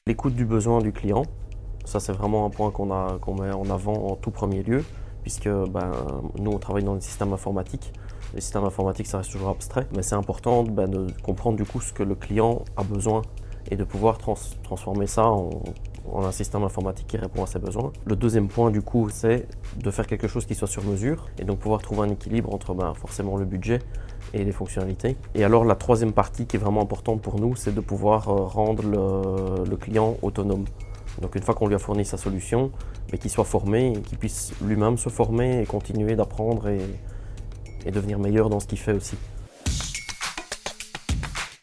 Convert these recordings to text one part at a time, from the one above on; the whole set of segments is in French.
L'écoute du besoin du client, ça c'est vraiment un point qu'on met en avant en tout premier lieu, puisque nous on travaille dans les systèmes informatiques. Les systèmes informatiques ça reste toujours abstrait, mais c'est important de comprendre du coup ce que le client a besoin et de pouvoir transformer ça en un système informatique qui répond à ses besoins. Le deuxième point du coup c'est de faire quelque chose qui soit sur mesure et donc pouvoir trouver un équilibre entre forcément le budget et les fonctionnalités. Et alors la troisième partie qui est vraiment importante pour nous, c'est de pouvoir rendre le client autonome. Donc une fois qu'on lui a fourni sa solution, qu'il soit formé et qu'il puisse lui-même se former et continuer d'apprendre et devenir meilleur dans ce qu'il fait aussi.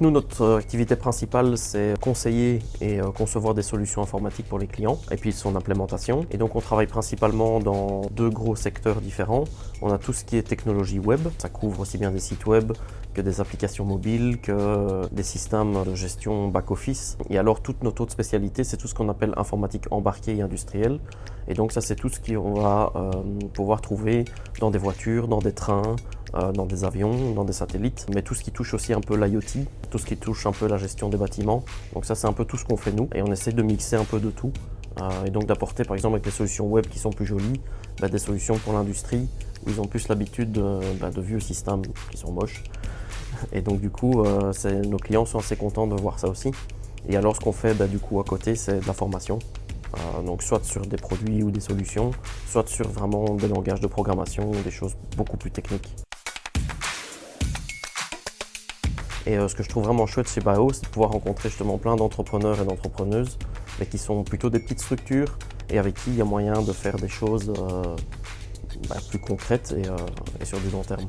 Nous, notre activité principale, c'est conseiller et concevoir des solutions informatiques pour les clients et puis son implémentation. Et donc on travaille principalement dans deux gros secteurs différents. On a tout ce qui est technologie web, ça couvre aussi bien des sites web que des applications mobiles, que des systèmes de gestion back-office. Et alors toute notre autre spécialité, c'est tout ce qu'on appelle informatique embarquée et industrielle. Et donc ça, c'est tout ce qu'on va pouvoir trouver dans des voitures, dans des trains, dans des avions, dans des satellites, mais tout ce qui touche aussi un peu l'IoT, tout ce qui touche un peu la gestion des bâtiments. Donc ça c'est un peu tout ce qu'on fait nous et on essaie de mixer un peu de tout et donc d'apporter par exemple avec des solutions web qui sont plus jolies, des solutions pour l'industrie où ils ont plus l'habitude de vieux systèmes qui sont moches. Et donc du coup nos clients sont assez contents de voir ça aussi. Et alors ce qu'on fait du coup à côté, c'est de la formation. Donc soit sur des produits ou des solutions, soit sur vraiment des langages de programmation ou des choses beaucoup plus techniques. Et ce que je trouve vraiment chouette chez Bao, c'est de pouvoir rencontrer justement plein d'entrepreneurs et d'entrepreneuses, mais qui sont plutôt des petites structures et avec qui il y a moyen de faire des choses plus concrètes et sur du long terme.